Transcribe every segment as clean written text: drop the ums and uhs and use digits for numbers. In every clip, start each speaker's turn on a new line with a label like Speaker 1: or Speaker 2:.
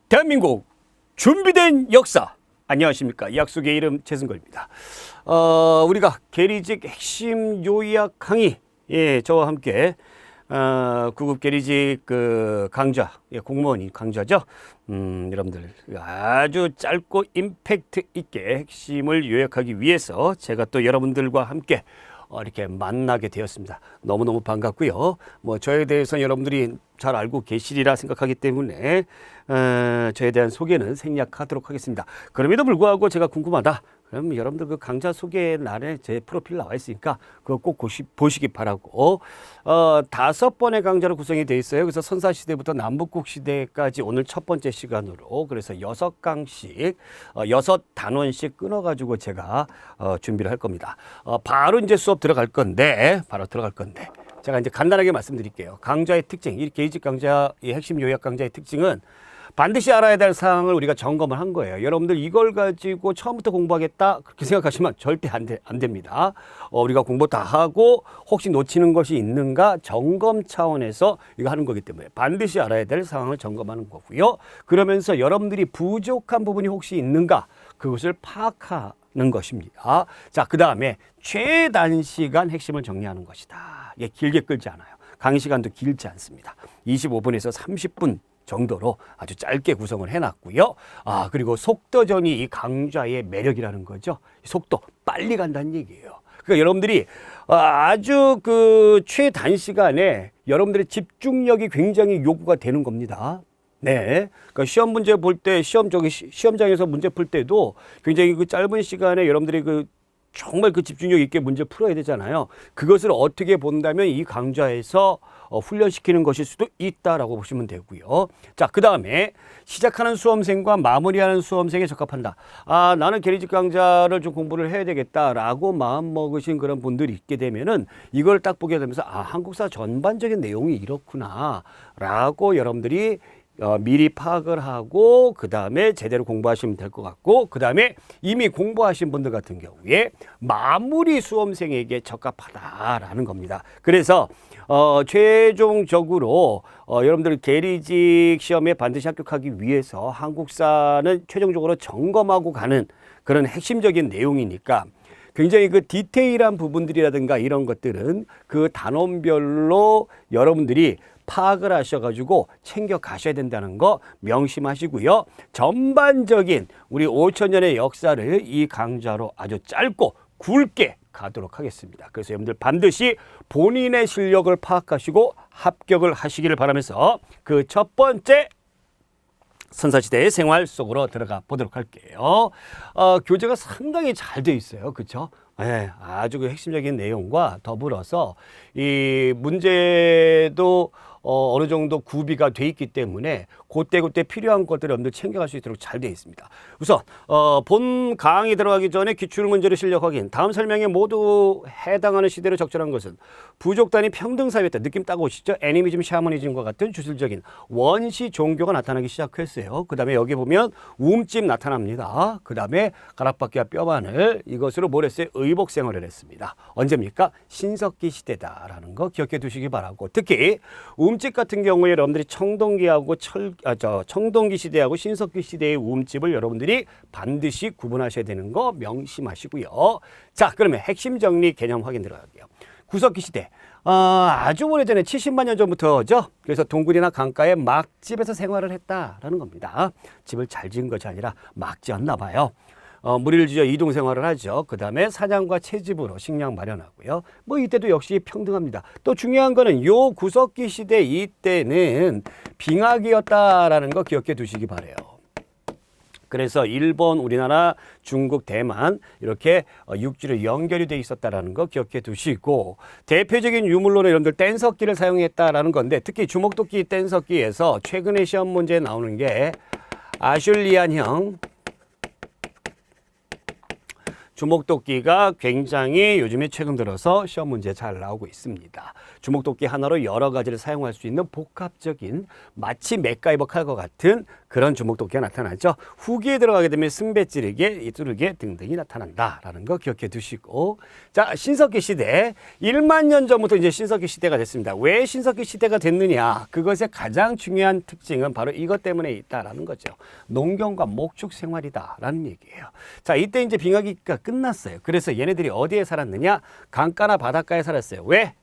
Speaker 1: 대한민국 준비된 역사. 안녕하십니까. 약속의 이름 최승걸입니다. 우리가 계리직 핵심 요약 강의, 저와 함께 구급 계리직 강좌, 공무원인 강좌죠. 여러분들 아주 짧고 임팩트 있게 핵심을 요약하기 위해서 제가 또 여러분들과 함께 이렇게 만나게 되었습니다. 너무너무 반갑고요. 저에 대해서 여러분들이 잘 알고 계시리라 생각하기 때문에 저에 대한 소개는 생략하도록 하겠습니다. 그럼에도 불구하고 제가 궁금하다. 그럼 여러분들 그 강좌 소개 날에 제 프로필 나와 있으니까 그거 꼭 보시기 바라고. 5번의 강좌로 구성이 되어 있어요. 그래서 선사시대부터 남북국 시대까지 오늘 첫 번째 시간으로 그래서 6강씩 6단원씩 끊어가지고 제가 준비를 할 겁니다. 바로 이제 수업 들어갈 건데 제가 이제 간단하게 말씀드릴게요. 강좌의 특징, 이 계리직 강좌의 핵심 요약 강좌의 특징은 반드시 알아야 될 사항을 우리가 점검을 한 거예요. 여러분들 이걸 가지고 처음부터 공부하겠다 그렇게 생각하시면 절대 안 됩니다. 우리가 공부 다 하고 혹시 놓치는 것이 있는가 점검 차원에서 이거 하는 거기 때문에 반드시 알아야 될 상황을 점검하는 거고요. 그러면서 여러분들이 부족한 부분이 혹시 있는가 그것을 파악하는 것입니다. 자, 그 다음에 최단시간 핵심을 정리하는 것이다. 이게 길게 끌지 않아요. 강의 시간도 길지 않습니다. 25분에서 30분 정도로 아주 짧게 구성을 해놨고요. 그리고 속도전이 이 강좌의 매력이라는 거죠. 속도 빨리 간다는 얘기예요. 그러니까 여러분들이 아주 최단시간에 여러분들의 집중력이 굉장히 요구가 되는 겁니다. 네. 그러니까 시험 문제 볼 때 시험장에서 문제 풀 때도 굉장히 짧은 시간에 여러분들이 정말 집중력 있게 문제 풀어야 되잖아요. 그것을 어떻게 본다면 이 강좌에서 훈련시키는 것일 수도 있다라고 보시면 되고요. 자, 그 다음에 시작하는 수험생과 마무리하는 수험생에 적합한다. 나는 계리직 강좌를 좀 공부를 해야 되겠다라고 마음 먹으신 그런 분들이 있게 되면은 이걸 딱 보게 되면서 한국사 전반적인 내용이 이렇구나라고 여러분들이 미리 파악을 하고 그 다음에 제대로 공부하시면 될 것 같고 그 다음에 이미 공부하신 분들 같은 경우에 마무리 수험생에게 적합하다라는 겁니다. 그래서 최종적으로 여러분들 계리직 시험에 반드시 합격하기 위해서 한국사는 최종적으로 점검하고 가는 그런 핵심적인 내용이니까 굉장히 디테일한 부분들이라든가 이런 것들은 그 단원별로 여러분들이 파악을 하셔가지고 챙겨 가셔야 된다는 거 명심하시고요. 전반적인 우리 5,000년의 역사를 이 강좌로 아주 짧고 굵게 가도록 하겠습니다. 그래서 여러분들 반드시 본인의 실력을 파악하시고 합격을 하시기를 바라면서 그 첫 번째 선사시대의 생활 속으로 들어가 보도록 할게요. 교재가 상당히 잘 되어 있어요. 그렇죠? 네, 아주 핵심적인 내용과 더불어서 이 문제도 어느 정도 구비가 돼 있기 때문에 그때 필요한 것들을 여러분들 챙겨갈 수 있도록 잘 되어 있습니다. 우선 본 강의 들어가기 전에 기출문제를 실력 확인. 다음 설명에 모두 해당하는 시대로 적절한 것은 부족 단위 평등사회였다. 느낌 따고 오시죠? 애니미즘, 샤머니즘과 같은 주술적인 원시 종교가 나타나기 시작했어요. 그 다음에 여기 보면 움집 나타납니다. 그 다음에 가락바퀴와 뼈바늘 이것으로 뭘 했어요? 의복 생활을 했습니다. 언제입니까? 신석기 시대다라는 거 기억해 두시기 바라고 특히 움집 같은 경우에 여러분들이 청동기 시대하고 신석기 시대의 움집을 여러분들이 반드시 구분하셔야 되는 거 명심하시고요. 자, 그러면 핵심 정리 개념 확인 들어갈게요. 구석기 시대. 아주 오래전에 70만 년 전부터죠. 그래서 동굴이나 강가에 막집에서 생활을 했다라는 겁니다. 집을 잘 지은 것이 아니라 막 지었나 봐요. 무리를 지어 이동 생활을 하죠. 그 다음에 사냥과 채집으로 식량 마련하고요. 이때도 역시 평등합니다. 또 중요한 거는 요 구석기 시대 이때는 빙하기였다라는 거 기억해 두시기 바래요. 그래서 일본, 우리나라, 중국, 대만 이렇게 육지로 연결이 돼 있었다라는 거 기억해 두시고 대표적인 유물로는 여러분들 뗀석기를 사용했다라는 건데 특히 주먹도끼 뗀석기에서 최근에 시험 문제에 나오는 게 아슐리안형 주먹도끼가 굉장히 요즘에 최근 들어서 시험 문제에 잘 나오고 있습니다. 주먹도끼 하나로 여러 가지를 사용할 수 있는 복합적인 마치 맥가이버 칼과 같은 그런 주먹도끼가 나타나죠. 후기에 들어가게 되면 승배 찌르개, 뚜르개 등등이 나타난다라는 거 기억해 두시고, 자, 신석기 시대 1만 년 전부터 이제 신석기 시대가 됐습니다. 왜 신석기 시대가 됐느냐? 그것의 가장 중요한 특징은 바로 이것 때문에 있다라는 거죠. 농경과 목축 생활이다라는 얘기예요. 자, 이때 이제 빙하기가 끝났어요. 그래서 얘네들이 어디에 살았느냐? 강가나 바닷가에 살았어요. 왜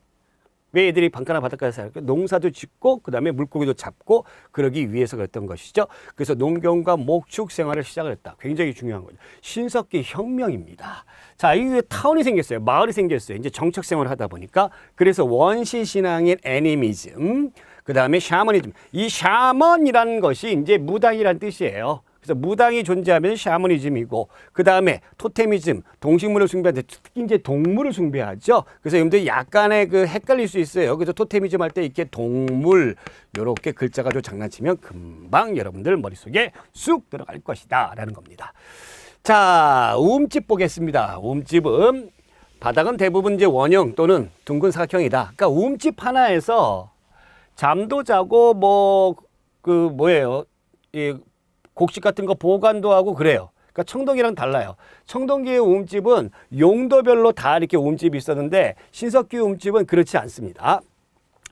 Speaker 1: 애들이 강가나 바닷가에 살았고 농사도 짓고 그다음에 물고기도 잡고 그러기 위해서 그랬던 것이죠. 그래서 농경과 목축 생활을 시작을 했다. 굉장히 중요한 거죠. 신석기 혁명입니다. 자, 이게 타운이 생겼어요. 마을이 생겼어요. 이제 정착 생활을 하다 보니까. 그래서 원시 신앙인 애니미즘, 그다음에 샤머니즘. 이 샤먼이라는 것이 이제 무당이란 뜻이에요. 그래서 무당이 존재하면 샤머니즘이고, 그 다음에 토테미즘, 동식물을 숭배하는데 특히 이제 동물을 숭배하죠. 그래서 여러분들 약간의 그 헷갈릴 수 있어요. 그래서 토테미즘 할 때 이렇게 동물 이렇게 글자 가지고 장난치면 금방 여러분들 머릿속에 쑥 들어갈 것이다 라는 겁니다. 자, 우음집 보겠습니다. 우음집은 바닥은 대부분 이제 원형 또는 둥근 사각형이다. 그러니까 우음집 하나에서 잠도 자고 뭐예요? 곡식 같은 거 보관도 하고 그래요. 그러니까 청동기랑 달라요. 청동기의 우음집은 용도별로 다 이렇게 우음집이 있었는데 신석기 우음집은 그렇지 않습니다.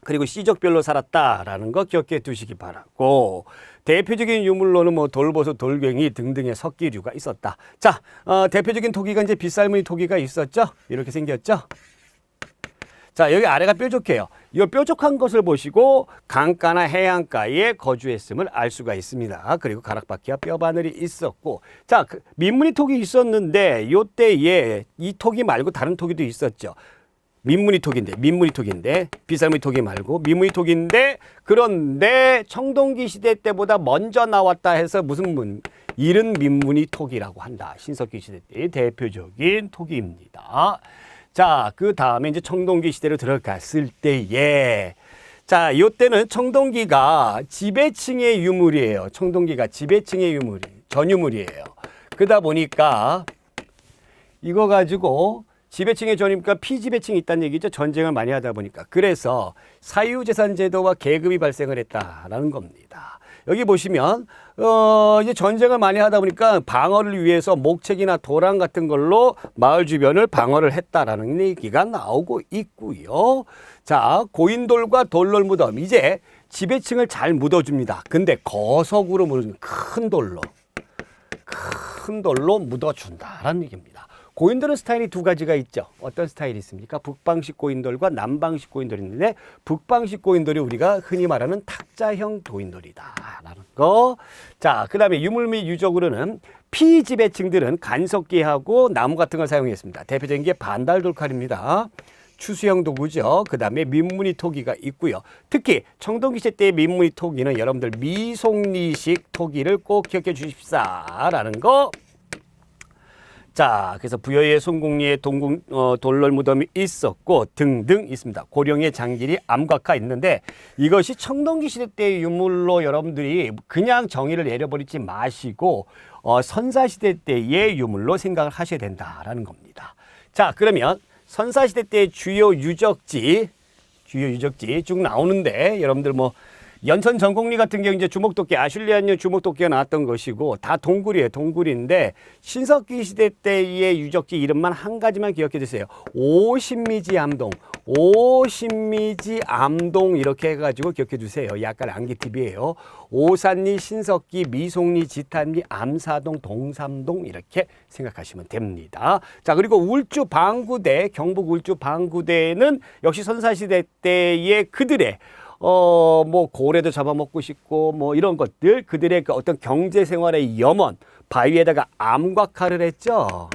Speaker 1: 그리고 시족별로 살았다라는 거 기억해 두시기 바라고, 대표적인 유물로는 뭐 돌보수, 돌괭이 등등의 석기류가 있었다. 자, 대표적인 토기가 이제 빗살무늬 토기가 있었죠. 이렇게 생겼죠. 자, 여기 아래가 뾰족해요. 이 뾰족한 것을 보시고 강가나 해안가에 거주했음을 알 수가 있습니다. 그리고 가락바퀴와 뼈바늘이 있었고, 자, 민무늬 톡이 있었는데 요때에 이 톡이 말고 다른 톡이도 있었죠. 민무늬 톡인데 빗살무늬 톡이 말고 민무늬 톡인데, 그런데 청동기 시대 때보다 먼저 나왔다 해서 무슨 이른 민무늬 톡이라고 한다. 신석기 시대 때의 대표적인 톡입니다. 자, 그 다음에 이제 청동기 시대로 들어갔을 때에, 자, 요때는 청동기가 지배층의 유물이에요. 청동기가 지배층의 전유물이에요. 그러다 보니까 이거 가지고 지배층의 전이니까 피지배층이 있다는 얘기죠. 전쟁을 많이 하다 보니까. 그래서 사유재산 제도와 계급이 발생을 했다라는 겁니다. 여기 보시면 이제 전쟁을 많이 하다 보니까 방어를 위해서 목책이나 도랑 같은 걸로 마을 주변을 방어를 했다라는 얘기가 나오고 있고요. 자, 고인돌과 돌로 무덤, 이제 지배층을 잘 묻어줍니다. 근데 거석으로 묻어주는 큰 돌로 묻어준다라는 얘기입니다. 고인돌은 스타일이 두 가지가 있죠. 어떤 스타일이 있습니까? 북방식 고인돌과 남방식 고인돌이 있는데, 북방식 고인돌이 우리가 흔히 말하는 탁자형 고인돌이다라는 거. 자, 그 다음에 유물 및 유적으로는 피지배층들은 간석기하고 나무 같은 걸 사용했습니다. 대표적인 게 반달돌칼입니다. 추수형 도구죠. 그 다음에 민무늬 토기가 있고요. 특히 청동기 시대 때의 민무늬 토기는 여러분들 미송리식 토기를 꼭 기억해 주십사라는 거. 자, 그래서 부여의 송궁리에 돌롤 무덤이 있었고 등등 있습니다. 고령의 장길이 암각화 있는데, 이것이 청동기 시대 때의 유물로 여러분들이 그냥 정의를 내려버리지 마시고 선사시대 때의 유물로 생각을 하셔야 된다라는 겁니다. 자, 그러면 선사시대 때의 주요 유적지 쭉 나오는데, 여러분들 뭐 연천 전곡리 같은 경우 이제 주먹도끼, 아슐리안류 주먹도끼가 나왔던 것이고 다 동굴이에요. 동굴인데 신석기 시대 때의 유적지 이름만 한 가지만 기억해 주세요. 오신미지 암동 이렇게 해가지고 기억해 주세요. 약간 암기팁이에요. 오산리, 신석기, 미송리, 지탄리, 암사동, 동삼동 이렇게 생각하시면 됩니다. 자, 그리고 울주 방구대, 경북 울주 방구대는 역시 선사시대 때의 그들의 뭐 고래도 잡아먹고 싶고 뭐 이런 것들, 그들의 그 어떤 경제 생활의 염원, 바위에다가 암각화를 했죠.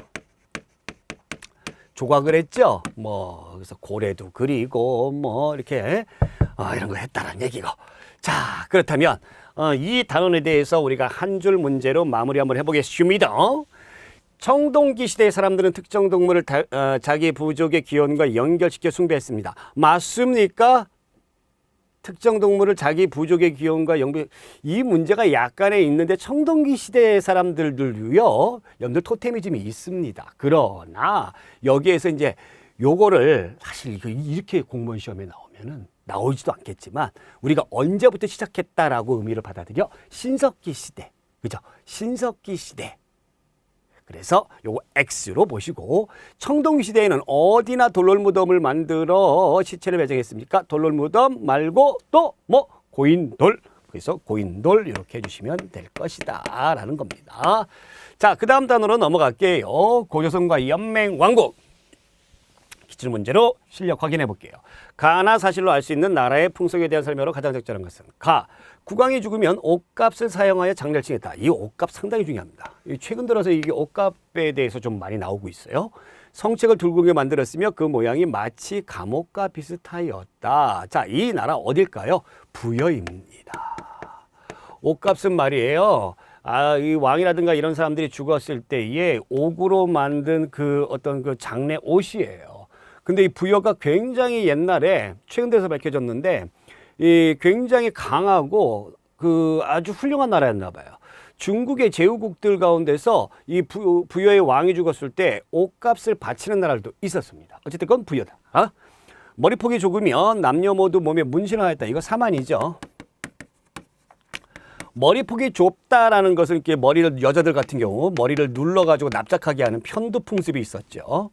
Speaker 1: 조각을 했죠. 뭐 그래서 고래도 그리고 뭐 이렇게 이런 거 했다는 얘기고. 자, 그렇다면 이 단원에 대해서 우리가 한 줄 문제로 마무리 한번 해보겠습니다. 청동기 시대의 사람들은 특정 동물을 자기 부족의 기원과 연결시켜 숭배했습니다. 맞습니까? 특정 동물을 자기 부족의 기원과 연결, 이 문제가 약간의 있는데 청동기 시대의 사람들도요, 여러분들 토테미즘이 있습니다. 그러나 여기에서 이제 요거를 사실 이렇게 공무원 시험에 나오면 그러면은 나오지도 않겠지만 우리가 언제부터 시작했다라고 의미를 받아들여? 신석기 시대. 그죠? 신석기 시대. 그래서 요거 X로 보시고 청동기 시대에는 어디나 돌롤무덤을 만들어 시체를 배정했습니까? 돌롤무덤 말고 또 뭐 고인돌. 그래서 고인돌 이렇게 해주시면 될 것이다 라는 겁니다. 자, 그 다음 단어로 넘어갈게요. 고조선과 연맹왕국. 기출문제로 실력 확인해 볼게요. 가나 사실로 알 수 있는 나라의 풍속에 대한 설명으로 가장 적절한 것은 가. 국왕이 죽으면 옷값을 사용하여 장례를 치렀다. 이 옷값 상당히 중요합니다. 최근 들어서 이게 옷값에 대해서 좀 많이 나오고 있어요. 성책을 둥글게 만들었으며 그 모양이 마치 감옥과 비슷하였다. 자, 이 나라 어딜까요? 부여입니다. 옷값은 말이에요. 이 왕이라든가 이런 사람들이 죽었을 때에 옥으로 만든 그 어떤 그 장례 옷이에요. 근데 이 부여가 굉장히 옛날에 최근 들어서 밝혀졌는데 이 굉장히 강하고 그 아주 훌륭한 나라였나 봐요. 중국의 제후국들 가운데서 이 부여의 왕이 죽었을 때 옷값을 바치는 나라도 있었습니다. 어쨌든 그건 부여다. 머리폭이 좁으면 남녀 모두 몸에 문신을 하였다. 이거 사만이죠. 머리폭이 좁다라는 것은 이렇게 머리를 여자들 같은 경우 머리를 눌러가지고 납작하게 하는 편두 풍습이 있었죠.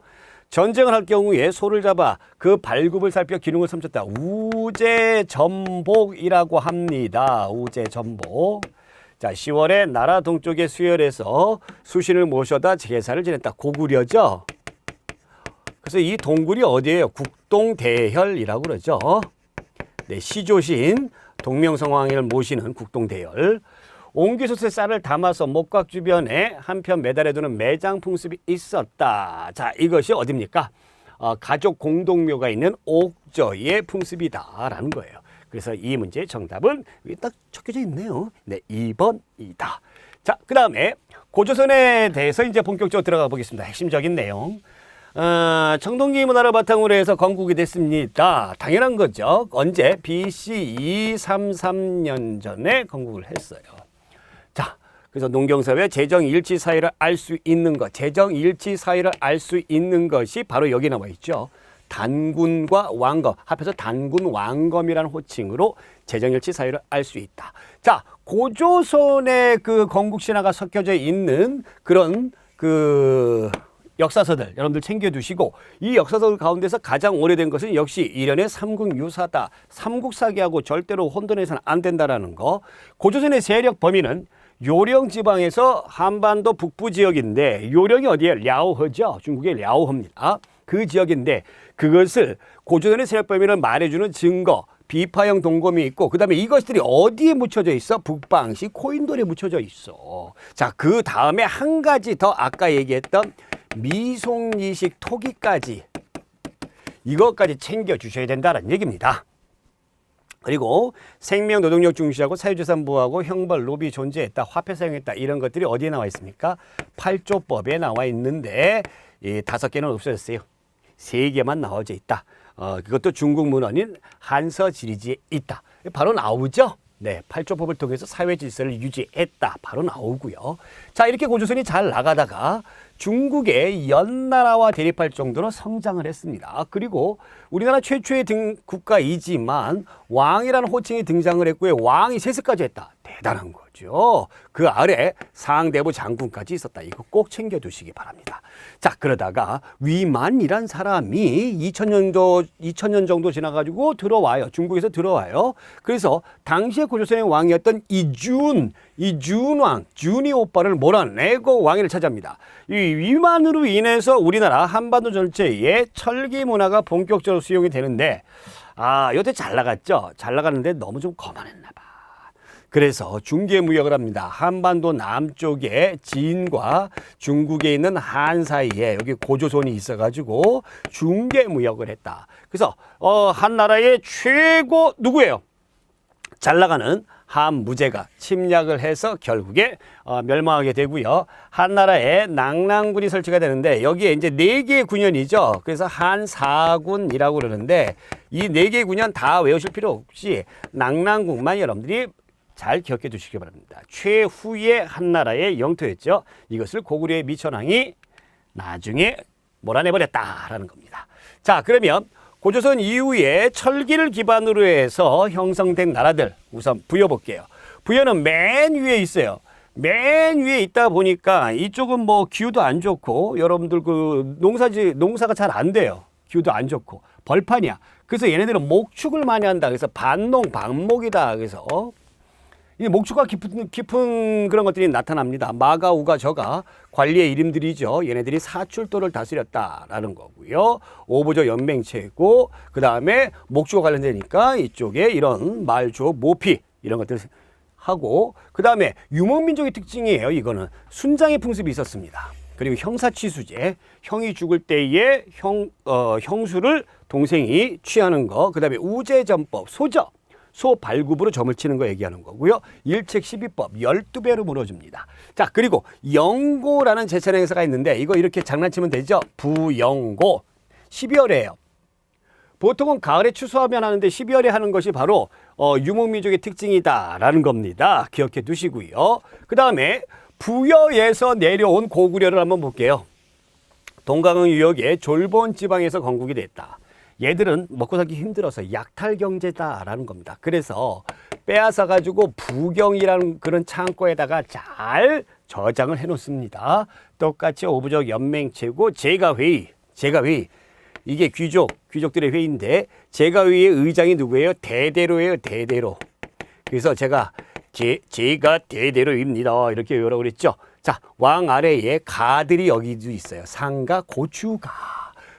Speaker 1: 전쟁을 할 경우에 소를 잡아 그 발굽을 살펴 기능을 삼쳤다. 우제전복이라고 합니다. 우제전복. 자, 10월에 나라 동쪽의 수열에서 수신을 모셔다 제사를 지냈다. 고구려죠. 그래서 이 동굴이 어디예요? 국동대혈이라고 그러죠. 네, 시조신 동명성왕을 모시는 국동대열. 옹기솥에 쌀을 담아서 목각 주변에 한편 매달아두는 매장 풍습이 있었다. 자, 이것이 어디입니까? 가족 공동묘가 있는 옥저의 풍습이다라는 거예요. 그래서 이 문제의 정답은 여기 딱 적혀져 있네요. 네, 2번이다. 자, 그 다음에 고조선에 대해서 이제 본격적으로 들어가 보겠습니다. 핵심적인 내용. 청동기 문화를 바탕으로 해서 건국이 됐습니다. 당연한 거죠. 언제? BC 233년 전에 건국을 했어요. 자, 그래서 농경사회 재정일치 사회를 알 수 있는 것, 재정일치 사회를 알 수 있는 것이 바로 여기 나와 있죠. 단군과 왕검, 합해서 단군왕검이라는 호칭으로 재정일치 사회를 알 수 있다. 자, 고조선의 그 건국 신화가 섞여져 있는 그런 그 역사서들 여러분들 챙겨두시고, 이 역사서들 가운데서 가장 오래된 것은 역시 일련의 삼국유사다. 삼국사기하고 절대로 혼돈해서는 안 된다라는 거. 고조선의 세력 범위는 요령 지방에서 한반도 북부 지역인데, 요령이 어디에? 랴오허죠. 중국의 랴오허입니다. 그 지역인데 그것을 고조선의 세력 범위를 말해주는 증거, 비파형 동검이 있고, 그 다음에 이것들이 어디에 묻혀져 있어? 북방시 코인돌에 묻혀져 있어. 자, 그 다음에 한 가지 더 아까 얘기했던 미송이식 토기까지, 이것까지 챙겨주셔야 된다는 얘기입니다. 그리고 생명 노동력 중시하고 사유재산 보호하고 형벌 로비 존재했다, 화폐 사용했다, 이런 것들이 어디에 나와 있습니까? 8조법에 나와 있는데 이 5개는 없어졌어요. 3개만 나와져 있다. 그것도 중국 문헌인 한서지리지에 있다. 바로 나오죠. 네, 8조법을 통해서 사회 질서를 유지했다. 바로 나오고요. 자, 이렇게 고조선이 잘 나가다가 중국의 연나라와 대립할 정도로 성장을 했습니다. 그리고 우리나라 최초의 국가이지만 왕이라는 호칭이 등장을 했고요. 왕이 3세까지 했다. 대단한 거죠. 그 아래 상대부 장군까지 있었다. 이거 꼭 챙겨두시기 바랍니다. 자, 그러다가 위만이란 사람이 2000년 정도 지나가지고 들어와요. 중국에서 들어와요. 그래서 당시에 고조선의 왕이었던 이준왕, 준이 오빠를 몰아내고 왕위를 차지합니다. 이 위만으로 인해서 우리나라 한반도 전체에 철기 문화가 본격적으로 수용이 되는데, 요때 잘 나갔죠. 잘 나갔는데 너무 좀 거만했나 봐. 그래서 중개무역을 합니다. 한반도 남쪽에 진과 중국에 있는 한 사이에 여기 고조선이 있어가지고 중개무역을 했다. 그래서 한나라의 최고 누구예요? 잘 나가는 한무제가 침략을 해서 결국에 멸망하게 되고요. 한나라에 낙랑군이 설치가 되는데 여기에 이제 4개의 군현이죠. 그래서 한사군이라고 그러는데 이 4개의 군현 다 외우실 필요 없이 낙랑군만 여러분들이 잘 기억해 두시기 바랍니다. 최후의 한나라의 영토였죠. 이것을 고구려의 미천왕이 나중에 몰아내버렸다라는 겁니다. 자, 그러면 고조선 이후에 철기를 기반으로 해서 형성된 나라들 우선 부여 볼게요. 부여는 맨 위에 있어요. 맨 위에 있다 보니까 이쪽은 뭐 기후도 안 좋고 여러분들 그 농사가 잘 안 돼요. 기후도 안 좋고 벌판이야. 그래서 얘네들은 목축을 많이 한다. 그래서 반농 반목이다. 그래서 이 목축과 깊은 그런 것들이 나타납니다. 마가, 우가, 저가 관리의 이름들이죠. 얘네들이 사출도를 다스렸다라는 거고요. 오부조 연맹체고 그 다음에 목축과 관련되니까 이쪽에 이런 말조, 모피 이런 것들 하고 그 다음에 유목민족의 특징이에요. 이거는 순장의 풍습이 있었습니다. 그리고 형사취수제, 형이 죽을 때에 형수를 동생이 취하는 거. 그 다음에 우제전법, 소저. 소 발굽으로 점을 치는 거 얘기하는 거고요. 일책 12법 12배로 물어줍니다. 자, 그리고 영고라는 제천 행사가 있는데 이거 이렇게 장난치면 되죠. 부영고 12월에요. 보통은 가을에 추수하면 하는데 12월에 하는 것이 바로 유목민족의 특징이다라는 겁니다. 기억해 두시고요. 그 다음에 부여에서 내려온 고구려를 한번 볼게요. 동강은 유역의 졸본 지방에서 건국이 됐다. 얘들은 먹고 살기 힘들어서 약탈 경제다라는 겁니다. 그래서 빼앗아 가지고 부경이라는 그런 창고에다가 잘 저장을 해 놓습니다. 똑같이 오부적 연맹체고 제가회의 이게 귀족들의 회의인데 제가회의의 의장이 누구예요? 대대로예요. 대대로. 그래서 제가 대대로입니다. 이렇게 외우라고 그랬죠. 자, 왕 아래에 가들이 여기도 있어요. 상가, 고추가.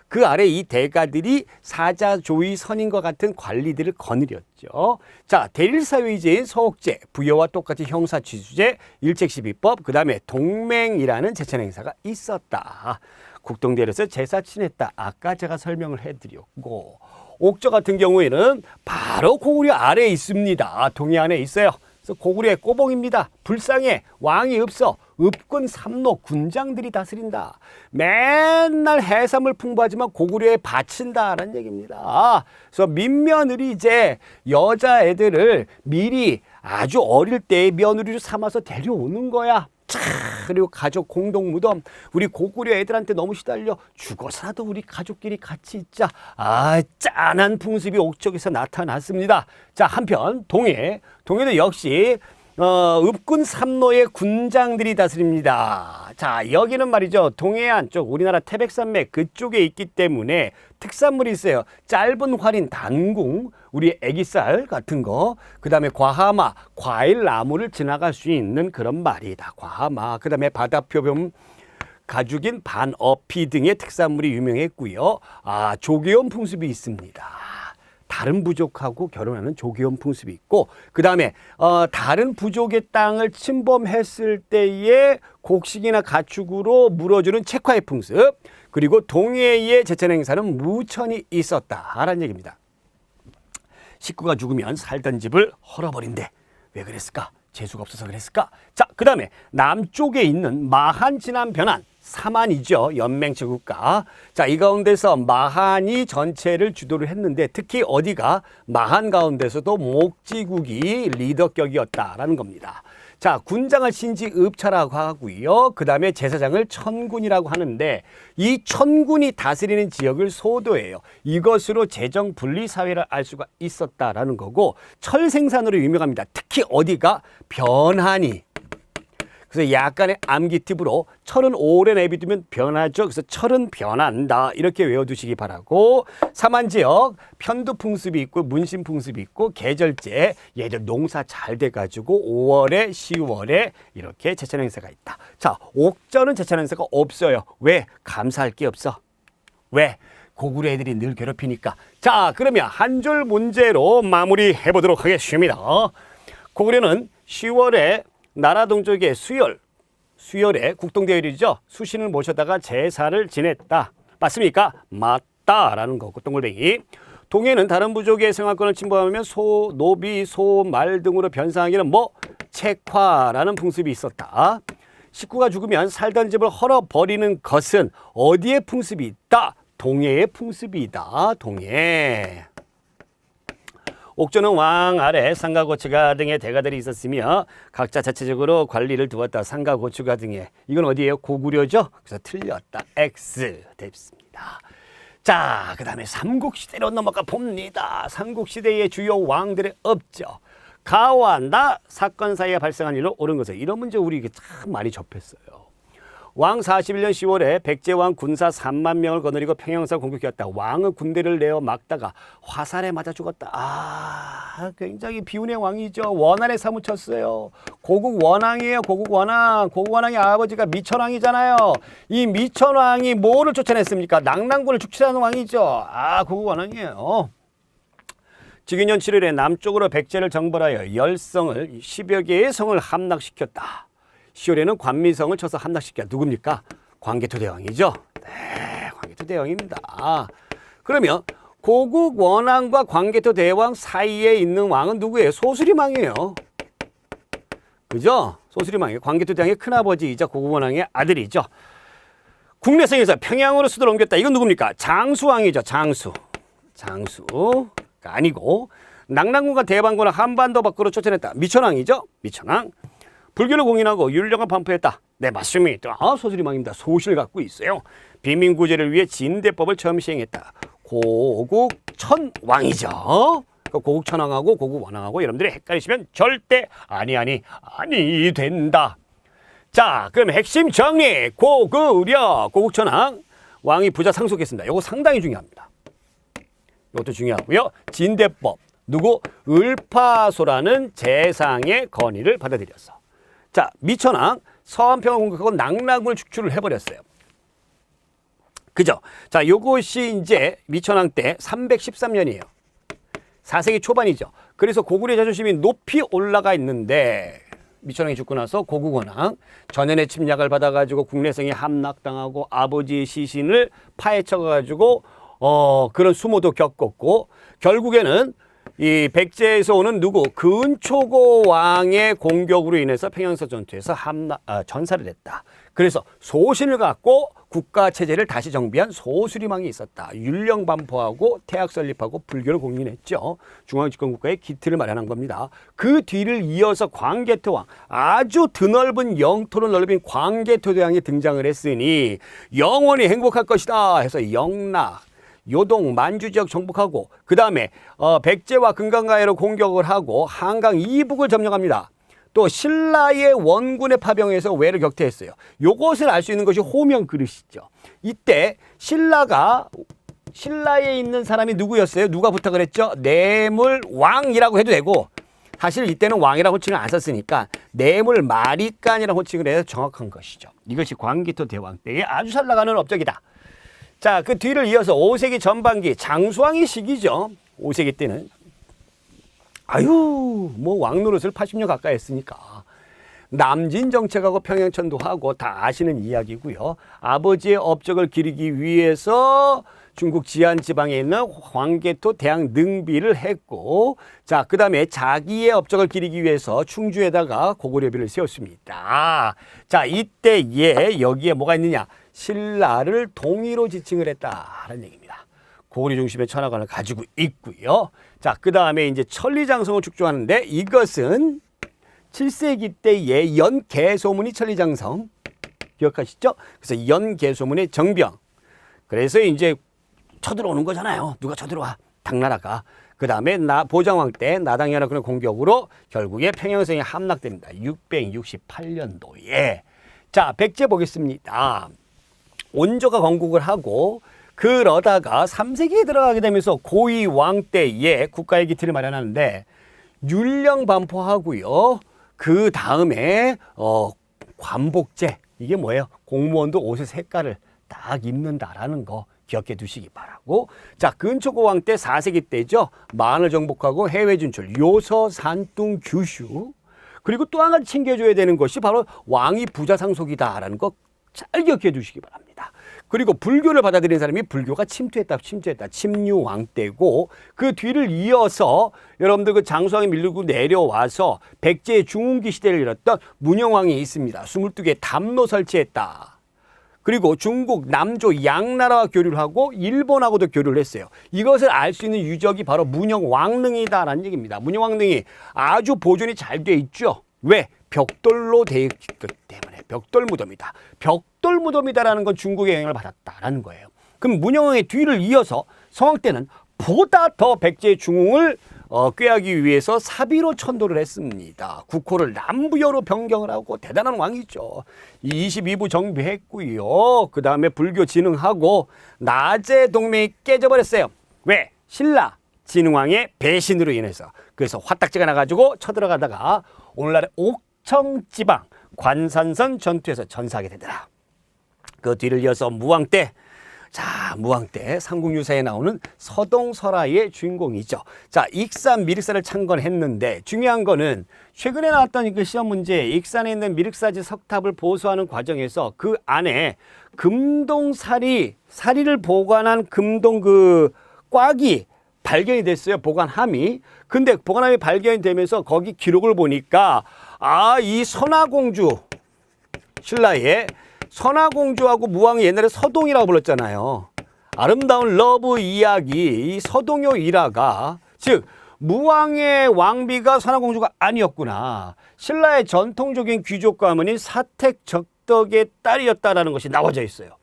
Speaker 1: 그 아래 이 대가들이 사자조의 선임과 같은 관리들을 거느렸죠. 자, 대릴사회제인 서옥제, 부여와 똑같이 형사취수제, 일책십이법, 그 다음에 동맹이라는 제천 행사가 있었다. 국동대에서 제사 지냈다. 아까 제가 설명을 해드렸고, 옥저 같은 경우에는 바로 고구려 아래에 있습니다. 동해안에 있어요. 그래서 고구려의 꼬봉입니다. 불쌍해. 왕이 없어. 읍군 삼로 군장들이 다스린다. 맨날 해산물 풍부하지만 고구려에 바친다라는 얘기입니다. 그래서 민며느리 이제 여자애들을 미리 아주 어릴 때 며느리로 삼아서 데려오는 거야. 차, 그리고 가족 공동 무덤. 우리 고구려 애들한테 너무 시달려 죽어서라도 우리 가족끼리 같이 있자. 아, 짠한 풍습이 옥쪽에서 나타났습니다. 자, 한편 동해도 역시 읍군 삼로의 군장들이 다스립니다. 자, 여기는 말이죠. 동해안 쪽 우리나라 태백산맥 그쪽에 있기 때문에 특산물이 있어요. 짧은 활인 단궁, 우리 애기살 같은 거, 그 다음에 과하마, 과일나무를 지나갈 수 있는 그런 말이다. 과하마, 그 다음에 바다표범, 가죽인 반어피 등의 특산물이 유명했고요. 아, 조개원 풍습이 있습니다. 다른 부족하고 결혼하는 조개원 풍습이 있고, 그 다음에 다른 부족의 땅을 침범했을 때의 곡식이나 가축으로 물어주는 책화의 풍습, 그리고 동해의 제천 행사는 무천이 있었다라는 얘기입니다. 식구가 죽으면 살던 집을 헐어버린대. 왜 그랬을까? 재수가 없어서 그랬을까? 자, 그 다음에 남쪽에 있는 마한, 진안, 변한 사만이죠. 연맹체 국가. 자, 이 가운데서 마한이 전체를 주도를 했는데 특히 어디가 마한 가운데서도 목지국이 리더격이었다라는 겁니다. 자, 군장을 신지읍차라고 하고요. 그 다음에 제사장을 천군이라고 하는데 이 천군이 다스리는 지역을 소도예요. 이것으로 재정 분리 사회를 알 수가 있었다라는 거고, 철 생산으로 유명합니다. 특히 어디가? 변한이. 그래서 약간의 암기 팁으로 철은 오래 내비두면 변하죠. 그래서 철은 변한다. 이렇게 외워두시기 바라고, 사만지역 편두 풍습이 있고 문신 풍습이 있고 계절제, 얘들 농사 잘 돼가지고 5월에 10월에 이렇게 제천 행사가 있다. 자, 옥저는 제천 행사가 없어요. 왜? 감사할 게 없어. 왜? 고구려 애들이 늘 괴롭히니까. 자, 그러면 한 줄 문제로 마무리해 보도록 하겠습니다. 고구려는 10월에 나라 동쪽의 수열에 국동대열이죠. 수신을 모셔다가 제사를 지냈다. 맞습니까? 맞다라는 거고, 동글뱅이. 동해는 다른 부족의 생활권을 침범하면 소, 노비, 소, 말 등으로 변상하기는 뭐? 책화라는 풍습이 있었다. 식구가 죽으면 살던 집을 헐어버리는 것은 어디에 풍습이 있다? 동해의 풍습이다. 동해. 옥조는 왕 아래 상가고추가 등의 대가들이 있었으며 각자 자체적으로 관리를 두었다. 상가고추가 등의, 이건 어디예요? 고구려죠? 그래서 틀렸다. X 됐습니다. 자, 그 다음에 삼국시대로 넘어가 봅니다. 삼국시대의 주요 왕들의 업적. 가와 나 사건 사이에 발생한 일로 옳은 것을. 이런 문제 우리 참 많이 접했어요. 왕 41년 10월에 백제왕 군사 3만 명을 거느리고 평양성을 공격했다. 왕은 군대를 내어 막다가 화살에 맞아 죽었다. 굉장히 비운의 왕이죠. 원한에 사무쳤어요. 고국 원왕이에요. 고국 원왕. 고국 원왕의 아버지가 미천왕이잖아요. 이 미천왕이 뭐를 쫓아냈습니까? 낙랑군을 축출하는 왕이죠. 고국 원왕이에요. 즉위년 7월에 남쪽으로 백제를 정벌하여 열성을 10여 개의 성을 함락시켰다. 10월에는 관미성을 쳐서 함락시켜. 누굽니까? 광개토 대왕이죠. 네, 광개토 대왕입니다. 그러면 고국 원왕과 광개토 대왕 사이에 있는 왕은 누구예요? 소수림왕이에요. 그죠? 소수림왕이에요. 광개토 대왕의 큰아버지이자 고국 원왕의 아들이죠. 국내성에서 평양으로 수도를 옮겼다. 이건 누굽니까? 장수왕이죠. 장수가 아니고 낙랑군과 대방군을 한반도 밖으로 쫓아냈다. 미천왕이죠. 미천왕. 불교를 공인하고 율령을 반포했다. 네, 맞습니다. 소수림왕입니다. 소신을 갖고 있어요. 비민구제를 위해 진대법을 처음 시행했다. 고국천왕이죠. 고국천왕하고 고국원왕하고 여러분들이 헷갈리시면 절대 아니 된다. 자, 그럼 핵심 정리. 고구려 고국천왕 왕이 부자 상속했습니다. 이거 상당히 중요합니다. 이것도 중요하고요. 진대법. 누구? 을파소라는 재상의 건의를 받아들였어. 자, 미천왕 서한평을 공격하고 낙랑군을 축출을 해버렸어요. 그죠? 자, 요것이 이제 미천왕 때 313년이에요. 4세기 초반이죠. 그래서 고구려의 자존심이 높이 올라가 있는데 미천왕이 죽고 나서 고국원왕 전연의 침략을 받아가지고 국내성이 함락당하고 아버지의 시신을 파헤쳐가지고 그런 수모도 겪었고 결국에는 이 백제에서 오는 누구? 근초고 왕의 공격으로 인해서 평양서 전투에서 전사를 했다. 그래서 소신을 갖고 국가 체제를 다시 정비한 소수림왕이 있었다. 율령 반포하고 태학 설립하고 불교를 공인했죠. 중앙집권국가의 기틀을 마련한 겁니다. 그 뒤를 이어서 광개토왕, 아주 드넓은 영토를 넓힌 광개토 대왕이 등장을 했으니 영원히 행복할 것이다 해서 영락, 요동, 만주 지역 정복하고 그 다음에 백제와 금강가해로 공격을 하고 한강 이북을 점령합니다. 또 신라의 원군의 파병에서 왜를 격퇴했어요. 요것을 알 수 있는 것이 호명 그릇이죠. 이때 신라에 있는 사람이 누구였어요? 누가 부탁을 했죠? 내물왕이라고 해도 되고 사실 이때는 왕이라고 호칭을 안 썼으니까 내물마리간이라고 호칭을 해서 정확한 것이죠. 이것이 광개토 대왕 때의 아주 잘 나가는 업적이다. 자, 그 뒤를 이어서 5세기 전반기 장수왕의 시기죠. 5세기 때는 뭐 왕노릇을 80년 가까이 했으니까 남진 정책하고 평양천도하고 다 아시는 이야기고요. 아버지의 업적을 기리기 위해서 중국 지안 지방에 있는 광개토 대왕 능비를 했고, 자, 그 다음에 자기의 업적을 기리기 위해서 충주에다가 고구려비를 세웠습니다. 자, 이때에 여기에 뭐가 있느냐? 신라를 동의로 지칭을 했다라는 얘기입니다. 고구려 중심의 천하관을 가지고 있고요. 자, 그 다음에 이제 천리장성을 축조하는데 이것은 7세기 때의 연개소문이 천리장성 기억하시죠? 그래서 연개소문의 정병. 그래서 이제 쳐들어오는 거잖아요. 누가 쳐들어와? 당나라가. 그 다음에 보장왕 때 나당연합군의 공격으로 결국에 평양성이 함락됩니다. 668년도에. 자, 백제 보겠습니다. 온조가 건국을 하고 그러다가 3세기에 들어가게 되면서 고위 왕 때에 국가의 기틀을 마련하는데 율령 반포하고요. 그 다음에 관복제. 이게 뭐예요? 공무원도 옷의 색깔을 딱 입는다라는 거 기억해 두시기 바라고. 자, 근초고 왕 때 4세기 때죠. 만을 정복하고 해외 진출, 요서, 산둥, 규슈. 그리고 또 한 가지 챙겨줘야 되는 것이 바로 왕이 부자 상속이다라는 거 잘 기억해 두시기 바랍니다. 그리고 불교를 받아들인 사람이 불교가 침투했다. 침류왕 때고 그 뒤를 이어서 여러분들 그 장수왕이 밀고 내려와서 백제의 중흥기 시대를 열었던 문영왕이 있습니다. 22개 담로 설치했다. 그리고 중국, 남조, 양나라와 교류를 하고 일본하고도 교류를 했어요. 이것을 알 수 있는 유적이 바로 문영왕릉이다라는 얘기입니다. 문영왕릉이 아주 보존이 잘 돼 있죠. 왜? 벽돌로 되어 있기 때문에 벽돌 무덤이다. 벽돌 무덤이다라는 건 중국의 영향을 받았다라는 거예요. 그럼 문영왕의 뒤를 이어서 성왕 때는 보다 더 백제의 중흥을 꾀하기 위해서 사비로 천도를 했습니다. 국호를 남부여로 변경을 하고 대단한 왕이죠. 22부 정비했고요. 그 다음에 불교 진흥하고 나제 동맹이 깨져버렸어요. 왜? 신라 진흥왕의 배신으로 인해서. 그래서 화딱지가 나가지고 쳐들어가다가 오늘날의 옥청지방 관산선 전투에서 전사하게 되더라. 그 뒤를 이어서 무왕 때, 자, 무왕 때 삼국유사에 나오는 서동설화의 주인공이죠. 자, 익산 미륵사를 창건했는데 중요한 거는 최근에 나왔던 그 시험 문제, 익산에 있는 미륵사지 석탑을 보수하는 과정에서 그 안에 사리를 보관한 금동 그 꽉이 발견이 됐어요. 보관함이. 근데 보관함이 발견이 되면서 거기 기록을 보니까 이 선화공주, 신라의 선화공주하고 무왕이 옛날에 서동이라고 불렀잖아요. 아름다운 러브 이야기, 이 서동요 일화가, 즉 무왕의 왕비가 선화공주가 아니었구나. 신라의 전통적인 귀족 가문인 사택적덕의 딸이었다라는 것이 나와져 있어요.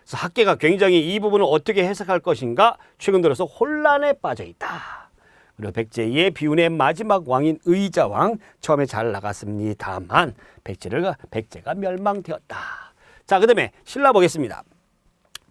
Speaker 1: 그래서 학계가 굉장히 이 부분을 어떻게 해석할 것인가 최근 들어서 혼란에 빠져 있다. 그리고 백제의 비운의 마지막 왕인 의자왕 처음에 잘 나갔습니다만 백제가 멸망되었다. 자, 그 다음에 신라 보겠습니다.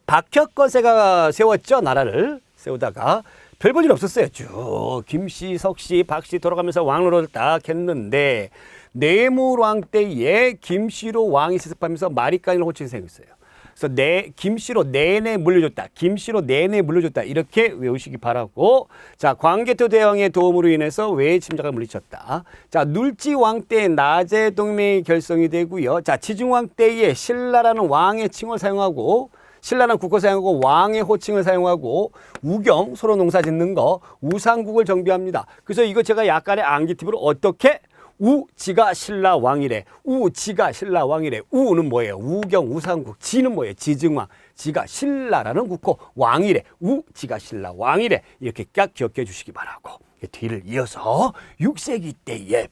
Speaker 1: 박혁거세가 세웠죠. 나라를 세우다가 별 볼 일 없었어요. 쭉 김씨, 석씨, 박씨 돌아가면서 왕로를 딱 했는데 내물왕 때에 김씨로 왕이 세습하면서 마리까지를 호칭이 생겼어요. 그래서 김씨로 내내 물려줬다. 김씨로 내내 물려줬다. 이렇게 외우시기 바라고. 자, 광개토 대왕의 도움으로 인해서 외의 침략을 물리쳤다. 자, 눌지왕 때 나제 동맹이 결성이 되고요. 자, 지중왕 때에 신라라는 왕의 칭을 사용하고 신라는 국호 사용하고 왕의 호칭을 사용하고 우경 서로 농사 짓는 거 우상국을 정비합니다. 그래서 이거 제가 약간의 암기 팁으로 어떻게 우지가 신라 왕이래. 우지가 신라 왕이래. 우는 뭐예요? 우경 우상국. 지는 뭐예요? 지증왕. 지가 신라라는 국호 왕이래. 우지가 신라 왕이래. 이렇게 딱 기억해 주시기 바라고. 뒤를 이어서 6세기 때에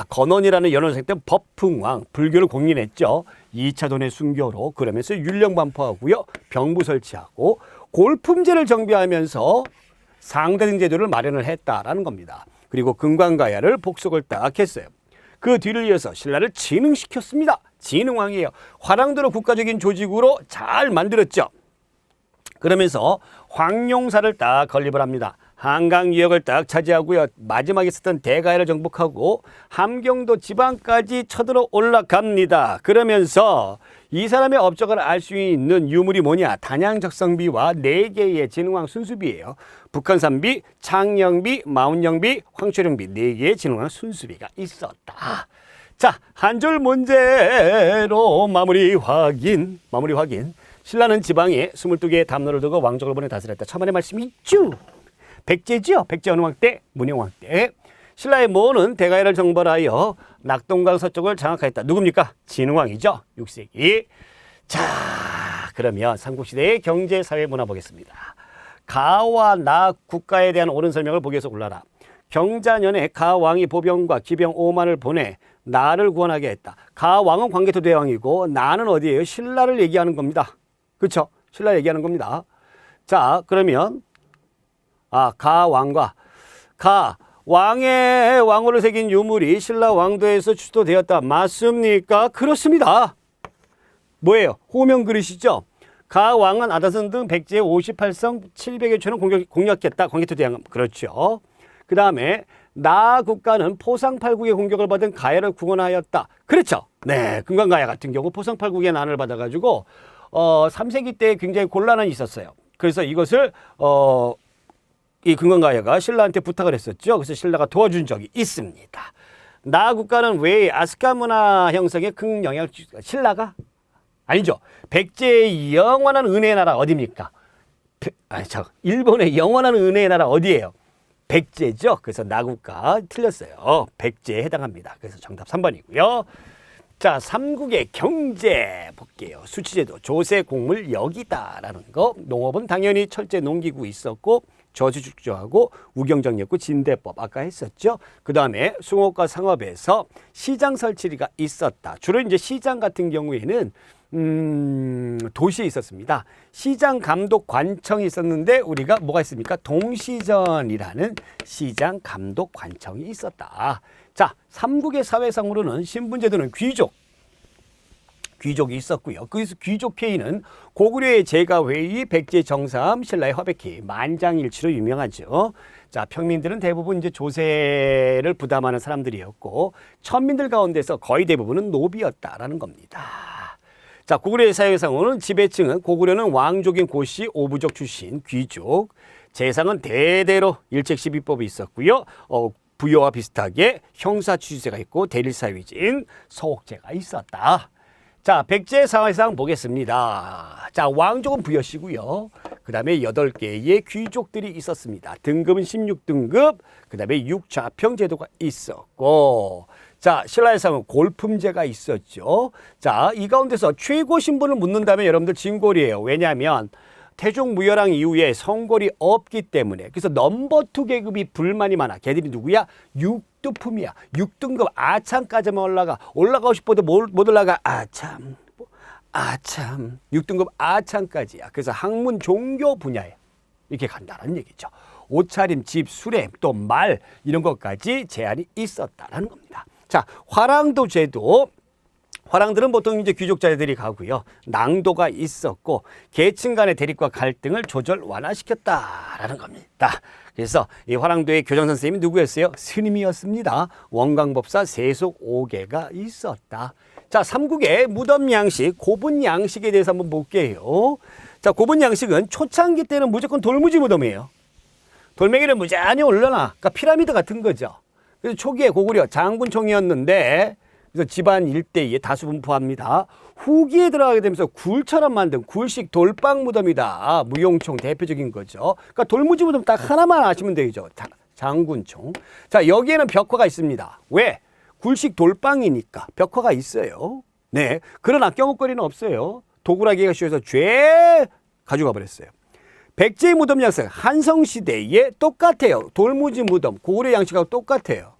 Speaker 1: 건원이라는 연원생 때 법흥왕 불교를 공인했죠. 2차 돈의 순교로 그러면서 율령 반포하고요. 병부 설치하고 골품제를 정비하면서 상대등 제도를 마련을 했다라는 겁니다. 그리고 금관가야를 복속을 딱 했어요. 그 뒤를 이어서 신라를 진흥시켰습니다. 진흥왕이에요. 화랑도로 국가적인 조직으로 잘 만들었죠. 그러면서 황룡사를 딱 건립을 합니다. 한강 지역을 딱 차지하고요. 마지막에 썼던 대가야를 정복하고 함경도 지방까지 쳐들어 올라갑니다. 그러면서 이 사람의 업적을 알 수 있는 유물이 뭐냐? 단양적성비와 4개의 진흥왕 순수비예요. 북한산비, 창영비, 마운영비, 황초령비 4개의 진흥왕 순수비가 있었다. 자, 한 줄 문제로 마무리 확인. 신라는 지방에 22개의 담로를 두고 왕족을 보내 다스렸다. 처음에 말씀이 있죠. 백제죠. 백제 어느 왕 때? 문영왕 때. 신라의 모는 대가야를 정벌하여 낙동강 서쪽을 장악하였다. 누굽니까? 진흥왕이죠. 6세기. 자, 그러면 삼국시대의 경제, 사회, 문화 보겠습니다. 가와 나 국가에 대한 옳은 설명을 보기 위해서 골라라. 경자년에 가왕이 보병과 기병 5만을 보내 나를 구원하게 했다. 가왕은 광개토 대왕이고 나는 어디예요? 신라를 얘기하는 겁니다. 그렇죠? 신라 얘기하는 겁니다. 자, 그러면 가왕과 왕의 왕호를 새긴 유물이 신라 왕도에서 출토되었다. 맞습니까? 그렇습니다. 뭐예요? 호명 그릇이죠. 가왕은 아다선 등 백제의 58성 700여 촌을 공략했다. 광개토 대왕. 그렇죠. 그 다음에 나 국가는 포상팔국의 공격을 받은 가야를 구원하였다. 그렇죠. 네, 금관가야 같은 경우 포상팔국의 난을 받아가지고 3세기 때 굉장히 곤란이 있었어요. 그래서 이것을 이 금관가야가 신라한테 부탁을 했었죠. 그래서 신라가 도와준 적이 있습니다. 나 국가는 왜 아스카 문화 형성에 큰 영향을 신라가? 아니죠. 백제의 영원한 은혜의 나라 어디입니까? 일본의 영원한 은혜의 나라 어디예요? 백제죠. 그래서 나 국가 틀렸어요. 백제에 해당합니다. 그래서 정답 3번이고요. 자, 삼국의 경제 볼게요. 수치제도, 조세, 곡물, 역이다라는 거. 농업은 당연히 철제, 농기구 있었고 저수축조하고 우경정리했고 진대법 아까 했었죠. 그 다음에 숭업과 상업에서 시장 설치가 있었다. 주로 이제 시장 같은 경우에는 도시에 있었습니다. 시장 감독 관청이 있었는데 우리가 뭐가 있습니까? 동시전이라는 시장 감독 관청이 있었다. 자, 삼국의 사회상으로는 신분제도는 귀족이 있었고요. 그래서 귀족회의는 고구려의 제가회의, 백제 정삼, 신라의 화백회의, 만장일치로 유명하죠. 자, 평민들은 대부분 이제 조세를 부담하는 사람들이었고 천민들 가운데서 거의 대부분은 노비였다라는 겁니다. 자, 고구려의 사회상으로는 지배층은 고구려는 왕족인 고씨, 오부족 출신 귀족, 재상은 대대로 일책시비법이 있었고요. 부여와 비슷하게 형사취수제가 있고 대릴사유진, 서옥제가 있었다. 자, 백제 사회상 보겠습니다. 자, 왕족은 부여시고요. 그 다음에 8개의 귀족들이 있었습니다. 등급은 16등급, 그 다음에 6좌평 제도가 있었고, 자, 신라의 상은 골품제가 있었죠. 자, 이 가운데서 최고 신분을 묻는다면 여러분들 진골이에요. 왜냐하면 태종무열왕 이후에 성골이 없기 때문에. 그래서 넘버2 계급이 불만이 많아. 걔들이 누구야? 6두품이야. 6등급 아참까지만 올라가고 싶어도 못 올라가. 아참. 6등급 아참까지야. 그래서 학문 종교 분야에 이렇게 간다는 얘기죠. 옷차림, 집, 수레, 또 말 이런 것까지 제한이 있었다는 겁니다. 자, 화랑도 제도. 화랑들은 보통 이제 귀족자들이 가고요. 낭도가 있었고 계층 간의 대립과 갈등을 조절 완화시켰다라는 겁니다. 그래서 이 화랑도의 교장 선생님이 누구였어요? 스님이었습니다. 원광법사 세속 5개가 있었다. 자, 삼국의 무덤 양식, 고분 양식에 대해서 한번 볼게요. 자, 고분 양식은 초창기 때는 무조건 돌무지 무덤이에요. 돌멩이를 무지하게 올려놔. 그러니까 피라미드 같은 거죠. 그래서 초기에 고구려 장군총이었는데 그래서 집안 일대에 다수 분포합니다. 후기에 들어가게 되면서 굴처럼 만든 굴식 돌빵 무덤이다. 무용총 대표적인 거죠. 그러니까 돌무지 무덤 딱 하나만 아시면 되죠. 장군총. 자, 여기에는 벽화가 있습니다. 왜? 굴식 돌빵이니까 벽화가 있어요. 네. 그러나 껴목거리는 없어요. 도굴하기가 쉬워서 죄 가져가 버렸어요. 백제의 무덤 양식 한성시대에 똑같아요. 돌무지 무덤, 고구려 양식하고 똑같아요.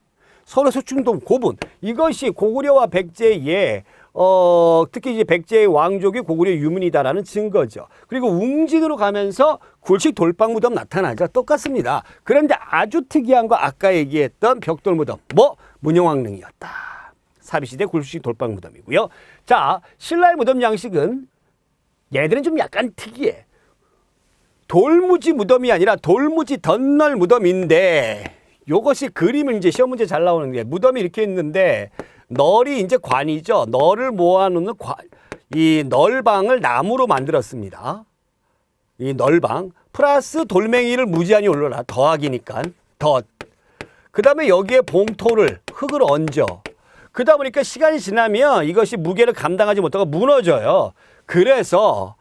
Speaker 1: 서로 소충동 고분. 이것이 고구려와 백제의 특히 이제 백제의 왕족이 고구려 유문이다라는 증거죠. 그리고 웅진으로 가면서 굴식 돌빵 무덤 나타나죠. 똑같습니다. 그런데 아주 특이한 거 아까 얘기했던 벽돌 무덤. 문영왕릉이었다. 사비시대 굴식 돌빵 무덤이고요. 자, 신라의 무덤 양식은 얘들은 좀 약간 특이해. 돌무지 무덤이 아니라 돌무지 덧널 무덤인데 요것이 그림을 이제 시험 문제 잘 나오는 게 무덤이 이렇게 있는데 널이 이제 관이죠. 널을 모아놓는 이 널방을 나무로 만들었습니다. 이 널방 플러스 돌멩이를 무지하게 올려라. 더하기니까 덧. 그 다음에 여기에 봉토를 흙을 얹어. 그러다 보니까 시간이 지나면 이것이 무게를 감당하지 못하고 무너져요. 그래서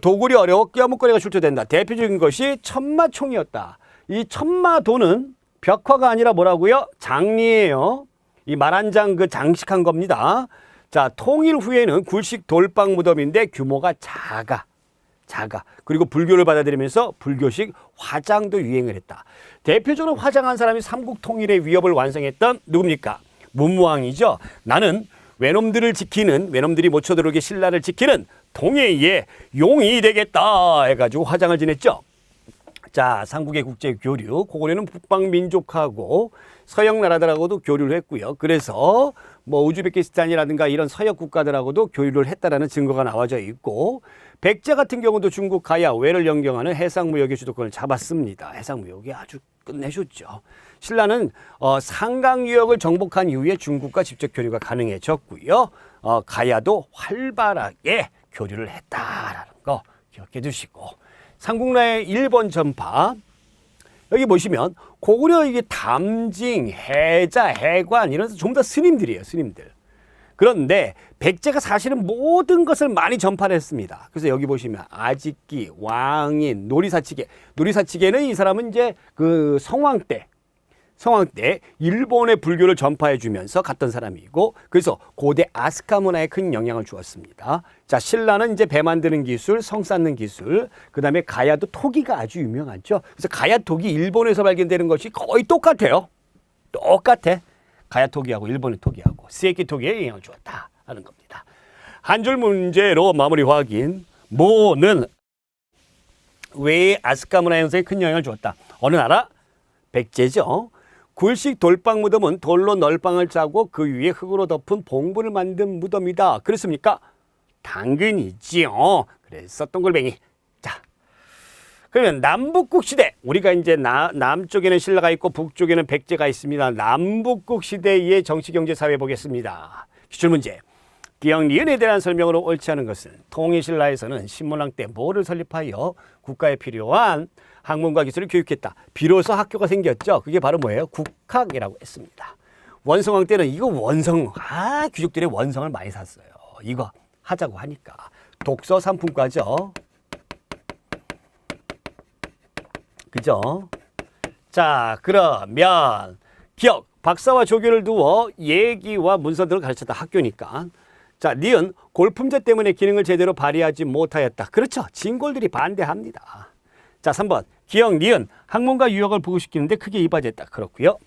Speaker 1: 도굴이 어려워 껴묵거리가 출토된다. 대표적인 것이 천마총이었다. 이 천마도는 벽화가 아니라 뭐라고요? 장리예요. 이 말 한 장 그 장식한 겁니다. 자, 통일 후에는 굴식 돌빵 무덤인데 규모가 작아. 그리고 불교를 받아들이면서 불교식 화장도 유행을 했다. 대표적으로 화장한 사람이 삼국 통일의 위협을 완성했던 누굽니까? 문무왕이죠. 나는 외놈들이 못 쳐들어오게 신라를 지키는 동해의 용이 되겠다 해가지고 화장을 지냈죠. 자, 삼국의 국제 교류, 고구려는 북방 민족하고 서양 나라들하고도 교류를 했고요. 그래서 우즈베키스탄이라든가 이런 서역 국가들하고도 교류를 했다라는 증거가 나와져 있고, 백제 같은 경우도 중국 가야 외를 영경하는 해상무역의 주도권을 잡았습니다. 해상무역이 아주 끝내줬죠. 신라는 상강 유역을 정복한 이후에 중국과 직접 교류가 가능해졌고요. 가야도 활발하게 교류를 했다라는 거 기억해 두시고, 삼국나라의 일본 전파 여기 보시면 고구려 이게 담징, 해자, 해관 이런 전부 다 스님들이에요. 스님들. 그런데 백제가 사실은 모든 것을 많이 전파를 했습니다. 그래서 여기 보시면 아직기, 왕인, 노리사치계는 이 사람은 이제 그 성왕 때 일본의 불교를 전파해 주면서 갔던 사람이고, 그래서 고대 아스카 문화에 큰 영향을 주었습니다. 자, 신라는 이제 배 만드는 기술, 성 쌓는 기술, 그 다음에 가야도 토기가 아주 유명하죠. 그래서 가야 토기 일본에서 발견되는 것이 거의 똑같아요. 가야 토기하고 일본의 토기하고 스에키 토기에 영향을 주었다 하는 겁니다. 한 줄 문제로 마무리 확인. 모는 왜 아스카 문화 형성에 큰 영향을 주었다? 어느 나라? 백제죠. 굴식 돌방 무덤은 돌로 널방을 짜고 그 위에 흙으로 덮은 봉분을 만든 무덤이다. 그렇습니까? 당근이지요. 그래서 동글뱅이. 자, 그러면 남북국 시대. 우리가 이제 남쪽에는 신라가 있고 북쪽에는 백제가 있습니다. 남북국 시대의 정치, 경제, 사회 보겠습니다. 기출문제. 기역 니은에 대한 설명으로 옳지 않은 것은 통일신라에서는 신문왕 때 뭐를 설립하여 국가에 필요한 학문과 기술을 교육했다. 비로소 학교가 생겼죠. 그게 바로 뭐예요? 국학이라고 했습니다. 원성왕 때는 이거 귀족들의 원성을 많이 샀어요. 이거 하자고 하니까. 독서 상품과죠. 그죠? 자, 그러면 기역, 박사와 조교를 두어 예기와 문서 등을 가르쳤다. 학교니까. 자, 니은, 골품제 때문에 기능을 제대로 발휘하지 못하였다. 그렇죠. 진골들이 반대합니다. 자, 3번, 기역, 니은, 학문과 유학을 부흥시키는데 크게 이바지했다. 그렇고요.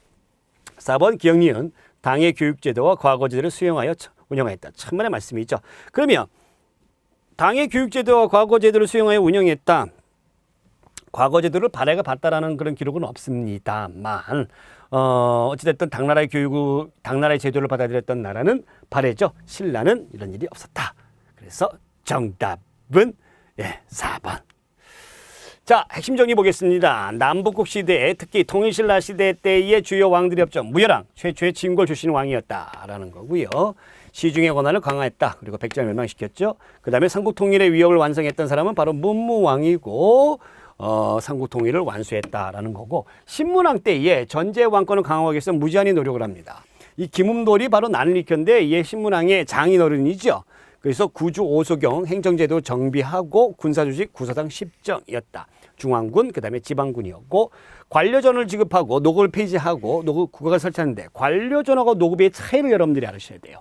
Speaker 1: 4번, 기역, 니은, 당의 교육제도와 과거제도를 수용하여 운영했다. 천만의 말씀이죠. 그러면 당의 교육제도와 과거제도를 수용하여 운영했다. 과거제도를 발해가 봤다라는 그런 기록은 없습니다만, 어찌됐든 당나라의 제도를 받아들였던 나라는 발해죠. 신라는 이런 일이 없었다. 그래서 정답은 4번. 자, 핵심 정리 보겠습니다. 남북국 시대에 특히 통일신라 시대 때의 주요 왕들이 없죠. 무열왕, 최초의 진골 출신 왕이었다라는 거고요. 시중의 권한을 강화했다. 그리고 백제를 멸망시켰죠. 그 다음에 삼국 통일의 위협을 완성했던 사람은 바로 문무왕이고 삼국 통일을 완수했다라는 거고, 신문왕 때에 전제 왕권을 강화하기 위해서 무제한의 노력을 합니다. 이 김음돌이 바로 난을 일으켰는데 이게 신문왕의 장인어른이죠. 그래서 구주 오소경 행정제도 정비하고 군사조직 구서당 10정이었다. 중앙군, 그 다음에 지방군이었고, 관료전을 지급하고 노급을 폐지하고 국가를 설치하는데, 관료전하고 노급의 차이를 여러분들이 알으셔야 돼요.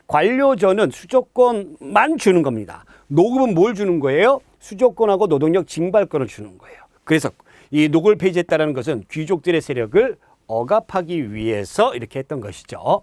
Speaker 1: 관료전은 수조권만 주는 겁니다. 노급은 뭘 주는 거예요? 수조권하고 노동력 징발권을 주는 거예요. 그래서 이 노급을 폐지했다는 것은 귀족들의 세력을 억압하기 위해서 이렇게 했던 것이죠.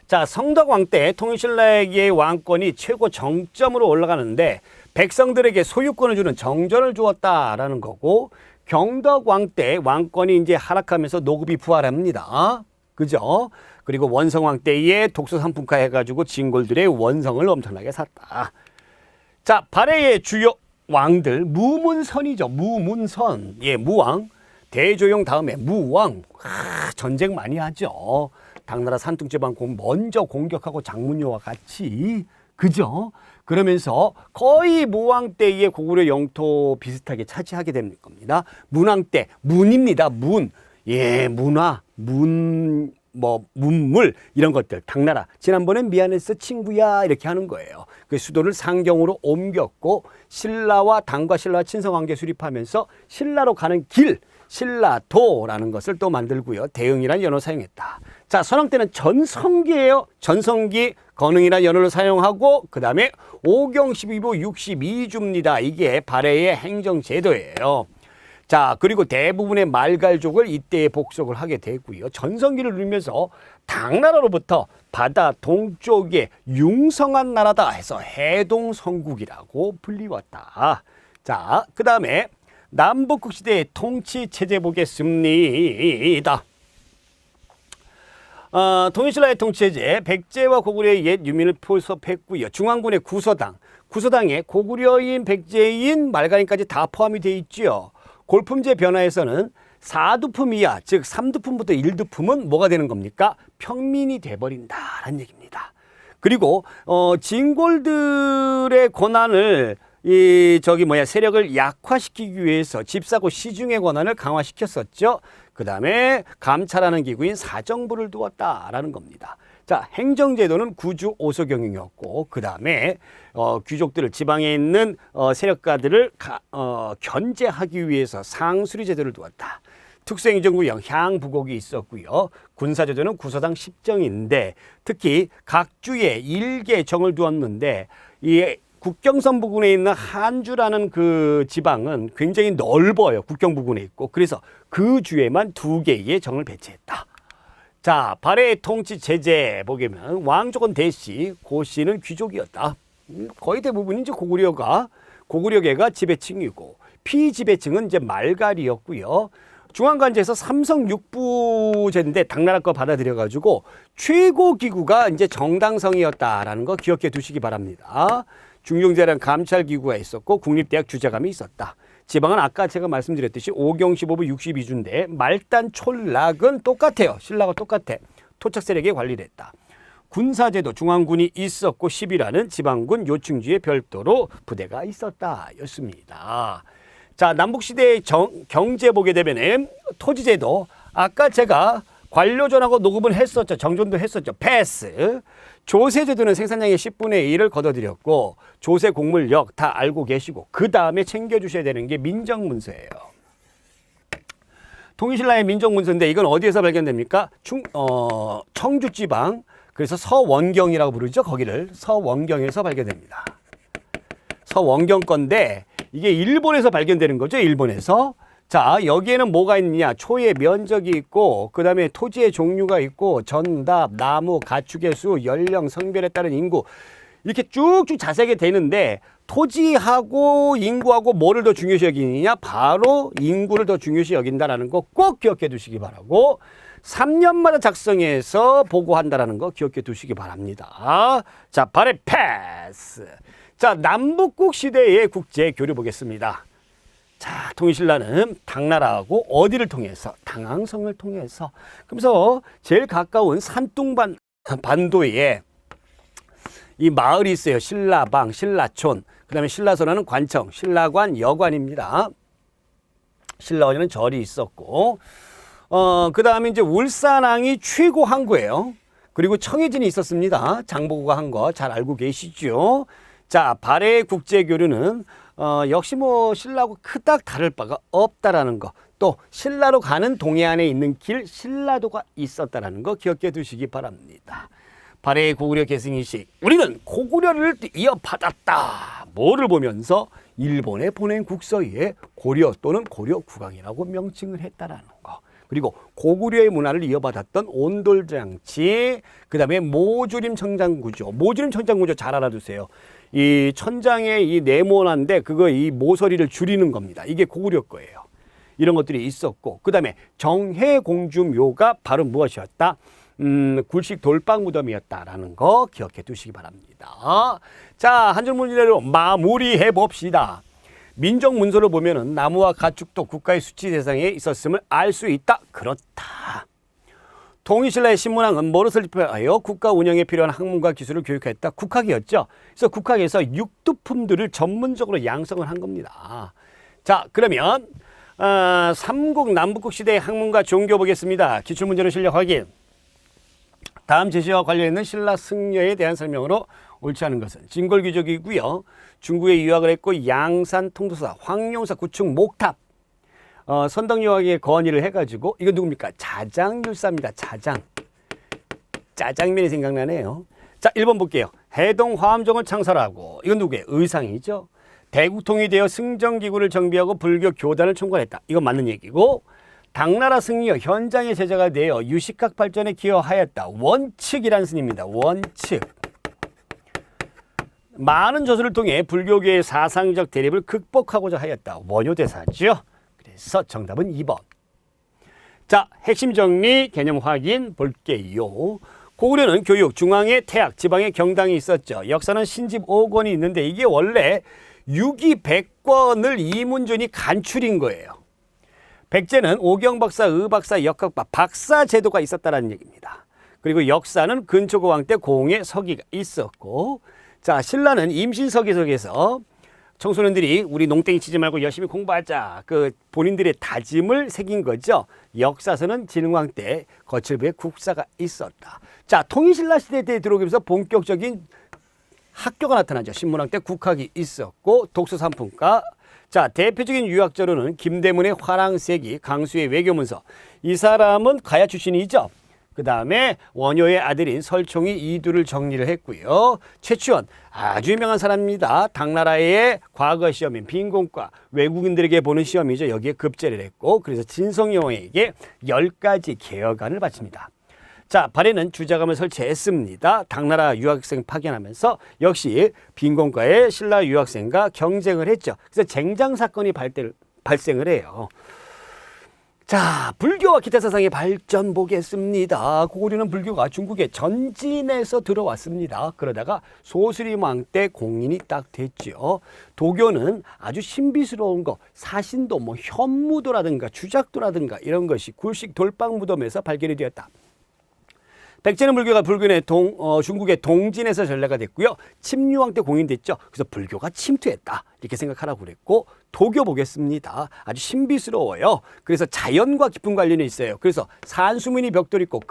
Speaker 1: 자, 성덕왕 때 통일신라에게 왕권이 최고 정점으로 올라가는데 백성들에게 소유권을 주는 정전을 주었다라는 거고, 경덕왕 때 왕권이 이제 하락하면서 노급이 부활합니다. 그죠? 그리고 원성왕 때에 독서 상품화 해가지고 진골들의 원성을 엄청나게 샀다. 자, 발해의 주요 왕들, 무문선이죠. 무문선. 무왕. 대조용 다음에 무왕. 전쟁 많이 하죠. 당나라 산둥지방 먼저 공격하고 장문여와 같이. 그죠? 그러면서 거의 무왕 때의 고구려 영토 비슷하게 차지하게 될 겁니다. 문왕 때, 문입니다. 문. 문화, 문물 이런 것들. 당나라 지난번엔 미안했어 친구야 이렇게 하는 거예요. 그 수도를 상경으로 옮겼고, 신라와 당과 신라와 친서관계 수립하면서 신라로 가는 길, 신라도라는 것을 또 만들고요. 대응이라는 연어 사용했다. 자, 선왕 때는 전성기예요. 전성기 건응이라는 연어를 사용하고, 그 다음에 오경 12부 62주입니다. 이게 발해의 행정제도예요. 자, 그리고 대부분의 말갈족을 이때에 복속을 하게 되고요. 전성기를 누리면서 당나라로부터 바다 동쪽에 융성한 나라다 해서 해동성국이라고 불리웠다. 자, 그 다음에 남북국 시대의 통치체제 보겠습니다. 통일신라의 통치체제, 백제와 고구려의 옛 유민을 포섭했고요. 중앙군의 구서당에 고구려인, 백제인, 말간인까지 다 포함이 되어 있죠. 골품제 변화에서는 4두품 이하, 즉 3두품부터 1두품은 뭐가 되는 겁니까? 평민이 돼버린다라는 얘기입니다. 그리고 진골들의 권한을 세력을 약화시키기 위해서 집사고 시중의 권한을 강화시켰었죠. 그 다음에 감찰하는 기구인 사정부를 두었다라는 겁니다. 자, 행정제도는 구주 오소경이었고, 그 다음에 귀족들을, 지방에 있는 세력가들을 견제하기 위해서 상수리제도를 두었다. 특수행정구역 향부곡이 있었고요. 군사제도는 구서당 10정인데 특히 각 주에 일개 정을 두었는데, 이 국경선 부근에 있는 한주라는 그 지방은 굉장히 넓어요. 국경 부근에 있고. 그래서 그 주에만 2개의 정을 배치했다. 자, 발해의 통치 제재 보면 왕족은 대씨, 고씨는 귀족이었다. 거의 대부분이 이제 고구려계가 지배층이고 피지배층은 이제 말갈이었고요. 중앙관제에서 삼성육부제인데 당나라 거 받아들여가지고 최고 기구가 이제 정당성이었다라는 거 기억해 두시기 바랍니다. 중용제라는 감찰 기구가 있었고 국립대학 주재감이 있었다. 지방은 아까 제가 말씀드렸듯이 5경 15부 62주인데 말단 촌락은 똑같아요. 신라가 똑같아. 토착 세력에 관리를 했다. 군사제도 중앙군이 있었고 10이라는 지방군 요충지에 별도로 부대가 있었다 였습니다. 자, 남북시대의 경제 보게 되면은 토지제도 아까 제가 관료전하고 녹음을 했었죠. 정전도 했었죠. 패스. 조세제도는 생산량의 10분의 1을 거둬들였고 조세 곡물역 다 알고 계시고 그 다음에 챙겨주셔야 되는 게 민정문서예요. 통일신라의 민정문서인데 이건 어디에서 발견됩니까? 청주지방 그래서 서원경이라고 부르죠. 거기를 서원경에서 발견됩니다. 서원경 건데 이게 일본에서 발견되는 거죠. 일본에서. 자, 여기에는 뭐가 있느냐. 초의 면적이 있고 그 다음에 토지의 종류가 있고 전답, 나무, 가축의 수, 연령, 성별에 따른 인구 이렇게 쭉쭉 자세하게 되는데 토지하고 인구하고 뭐를 더 중요시 여기느냐. 바로 인구를 더 중요시 여긴다는 거 꼭 기억해 두시기 바라고 3년마다 작성해서 보고한다는 거 기억해 두시기 바랍니다. 자, 발해 패스. 자, 남북국 시대의 국제 교류 보겠습니다. 자, 통일신라는 당나라하고 어디를 통해서? 당항성을 통해서. 그래서 제일 가까운 산둥반도에 이 마을이 있어요. 신라방, 신라촌. 그 다음에 신라선언은 관청, 신라관, 여관입니다. 신라원에는 절이 있었고, 그 다음에 이제 울산항이 최고 항구예요. 그리고 청해진이 있었습니다. 장보고가 한 거 잘 알고 계시죠? 자, 발해 국제교류는 역시 뭐 신라하고 크닥 다를 바가 없다라는 거. 또 신라로 가는 동해안에 있는 길 신라도가 있었다라는 거 기억해 두시기 바랍니다. 발해 고구려 계승이식. 우리는 고구려를 이어받았다. 뭐를 보면서 일본에 보낸 국서에 고려 또는 고려 국왕이라고 명칭을 했다라는 거. 그리고 고구려의 문화를 이어받았던 온돌장치, 그 다음에 모조림 천장구조. 모조림 천장구조 잘 알아두세요. 이 천장에 이 네모난데 그거 이 모서리를 줄이는 겁니다. 이게 고구려 거예요. 이런 것들이 있었고, 그 다음에 정해공주묘가 바로 무엇이었다? 굴식 돌박 무덤이었다라는 거 기억해 두시기 바랍니다. 자, 한 줄 문제로 마무리해 봅시다. 민정문서를 보면은 나무와 가축도 국가의 수치 대상에 있었음을 알 수 있다. 그렇다. 통일신라의 신문항은 뭐를 설립하여 국가 운영에 필요한 학문과 기술을 교육했다. 국학이었죠. 그래서 국학에서 육두품들을 전문적으로 양성을 한 겁니다. 자, 그러면 삼국 남북국 시대의 학문과 종교 보겠습니다. 기출문제로 실력 확인. 다음 제시와 관련있는 신라 승려에 대한 설명으로 옳지 않은 것은 진골귀족이고요. 중국에 유학을 했고 양산 통도사, 황룡사, 구축, 목탑, 선덕여왕에 건의를 해가지고 이거 누굽니까? 자장율사입니다. 자장. 짜장면이 생각나네요. 자, 1번 볼게요. 해동 화엄정을 창설하고 이건 누구예요? 의상이죠. 대국통이 되어 승정기구를 정비하고 불교 교단을 총괄했다. 이건 맞는 얘기고 당나라 승려 현장의 제자가 되어 유식학 발전에 기여하였다. 원칙이라는 스님입니다. 원칙. 많은 저술을 통해 불교계의 사상적 대립을 극복하고자 하였다. 원효대사죠. 그래서 정답은 2번. 자, 핵심 정리, 개념 확인 볼게요. 고구려는 교육, 중앙에 태학, 지방에 경당이 있었죠. 역사는 신집 5권이 있는데 이게 원래 유기 100권을 이문준이 간출인 거예요. 백제는 오경박사, 의박사, 역학박, 박사 제도가 있었다는 얘기입니다. 그리고 역사는 근초고왕 때 공의 서기가 있었고, 자, 신라는 임신서기 속에서 청소년들이 우리 농땡이 치지 말고 열심히 공부하자. 그 본인들의 다짐을 새긴 거죠. 역사서는 진흥왕 때 거칠부에 국사가 있었다. 자, 통일신라 시대 때 들어오면서 본격적인 학교가 나타나죠. 신문왕 때 국학이 있었고 독서산품과 자, 대표적인 유학자로는 김대문의 화랑세기, 강수의 외교문서. 이 사람은 가야 출신이죠. 그 다음에 원효의 아들인 설총이 이두를 정리를 했고요. 최치원 아주 유명한 사람입니다. 당나라의 과거 시험인 빈곤과 외국인들에게 보는 시험이죠. 여기에 급제를 했고 그래서 진성여왕에게 10가지 개혁안을 바칩니다. 자, 발에는 주자감을 설치했습니다. 당나라 유학생 파견하면서 역시 빈곤가의 신라 유학생과 경쟁을 했죠. 그래서 쟁장 사건이 발생을 해요. 자, 불교와 기타 사상의 발전 보겠습니다. 고구려는 불교가 중국의 전진에서 들어왔습니다. 그러다가 소수림왕 때 공인이 딱 됐죠. 도교는 아주 신비스러운 거, 사신도 뭐 현무도라든가 주작도라든가 이런 것이 굴식 돌방 무덤에서 발견이 되었다. 백제는 불교가 중국의 동진에서 전래가 됐고요. 침유왕 때 공인됐죠. 그래서 불교가 침투했다 이렇게 생각하라고 그랬고, 도교 보겠습니다. 아주 신비스러워요. 그래서 자연과 깊은 관련이 있어요. 그래서 산수문이 벽돌 있고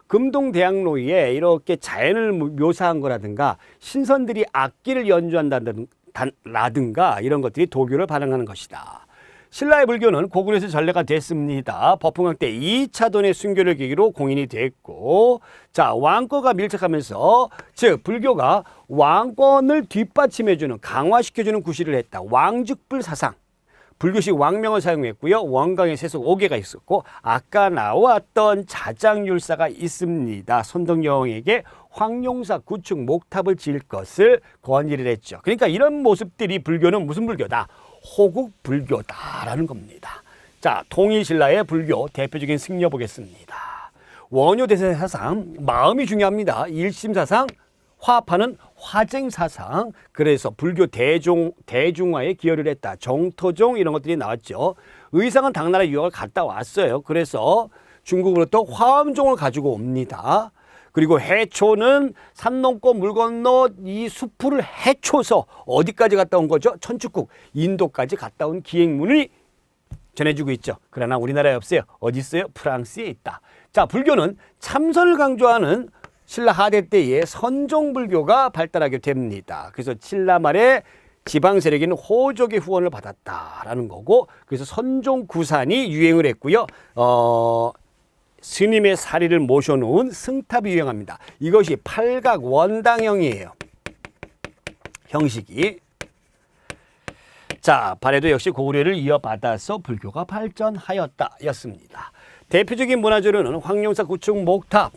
Speaker 1: 금동대학로에 이렇게 자연을 묘사한 거라든가 신선들이 악기를 연주한다든가 이런 것들이 도교를 반영하는 것이다. 신라의 불교는 고구려에서 전래가 됐습니다. 버풍왕 때 2차 돈의 순교를 계기로 공인이 됐고, 자, 왕권과 밀착하면서 즉 불교가 왕권을 뒷받침해주는, 강화시켜주는 구실을 했다. 왕즉불 사상, 불교식 왕명을 사용했고요. 원광의 세속 5개가 있었고, 아까 나왔던 자장율사가 있습니다. 선덕여왕에게 황룡사 구축 목탑을 지을 것을 건의를 했죠. 그러니까 이런 모습들이 불교는 무슨 불교다? 호국 불교다라는 겁니다. 자, 통일신라의 불교 대표적인 승려 보겠습니다. 원효대세 사상, 마음이 중요합니다. 일심사상, 화파는 화쟁사상. 그래서 불교 대중화에 기여를 했다. 정토종 이런 것들이 나왔죠. 의상은 당나라 유학을 갔다 왔어요. 그래서 중국으로부터 화엄종을 가지고 옵니다. 그리고 해초는 산 넘고 물 건너 이 수풀을 해초서 어디까지 갔다 온 거죠? 천축국, 인도까지 갔다 온 기행문이 전해주고 있죠. 그러나 우리나라에 없어요. 어디 있어요? 프랑스에 있다. 자, 불교는 참선을 강조하는 신라 하대 때에 선종불교가 발달하게 됩니다. 그래서 신라 말에 지방 세력인 호족의 후원을 받았다라는 거고, 그래서 선종구산이 유행을 했고요. 스님의 사리를 모셔놓은 승탑이 유행합니다. 이것이 팔각 원당형이에요. 형식이. 자, 발해도 역시 고구려를 이어받아서 불교가 발전하였다 였습니다. 대표적인 문화재로는 황룡사 구축 목탑,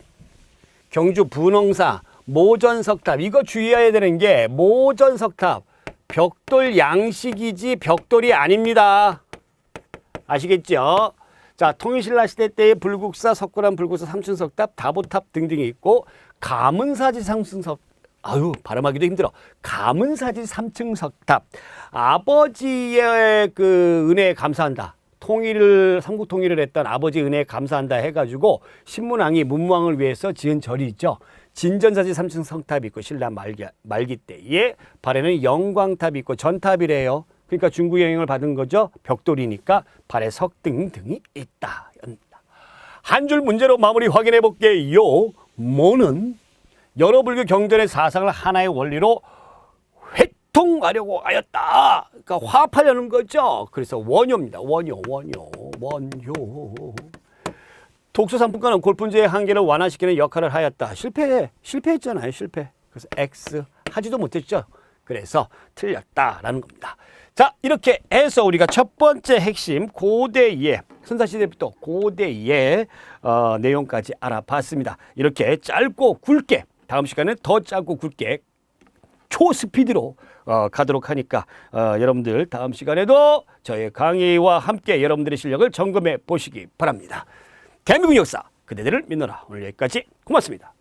Speaker 1: 경주 분홍사, 모전석탑. 이거 주의해야 되는 게 모전석탑, 벽돌 양식이지 벽돌이 아닙니다. 아시겠죠? 자, 통일신라 시대 때의 불국사, 석굴암 불국사, 삼층석탑, 다보탑 등등이 있고, 가문사지 삼층석, 발음하기도 힘들어. 가문사지 삼층석탑. 아버지의 그 은혜에 감사한다. 삼국 통일을 했던 아버지 은혜에 감사한다 해가지고 신문왕이 문무왕을 위해서 지은 절이 있죠. 진전사지 삼층석탑이 있고, 신라 말기 때에 발에는 영광탑이 있고 전탑이래요. 그러니까 중국 영향을 받은 거죠. 벽돌이니까 발에 석등 등이 있다. 한 줄 문제로 마무리 확인해 볼게요. 모는 여러 불교 경전의 사상을 하나의 원리로 회통하려고 하였다. 그러니까 화합하려는 거죠. 그래서 원효입니다. 원효. 독서상품가는 골품제의 한계를 완화시키는 역할을 하였다. 실패했잖아요. 실패. 그래서 X 하지도 못했죠. 그래서 틀렸다라는 겁니다. 자, 이렇게 해서 우리가 첫 번째 핵심 고대예, 선사시대부터 고대예 내용까지 알아봤습니다. 이렇게 짧고 굵게, 다음 시간에 더 짧고 굵게 초스피드로 가도록 하니까 여러분들 다음 시간에도 저의 강의와 함께 여러분들의 실력을 점검해 보시기 바랍니다. 대한민국 역사 그대들을 믿노라. 오늘 여기까지 고맙습니다.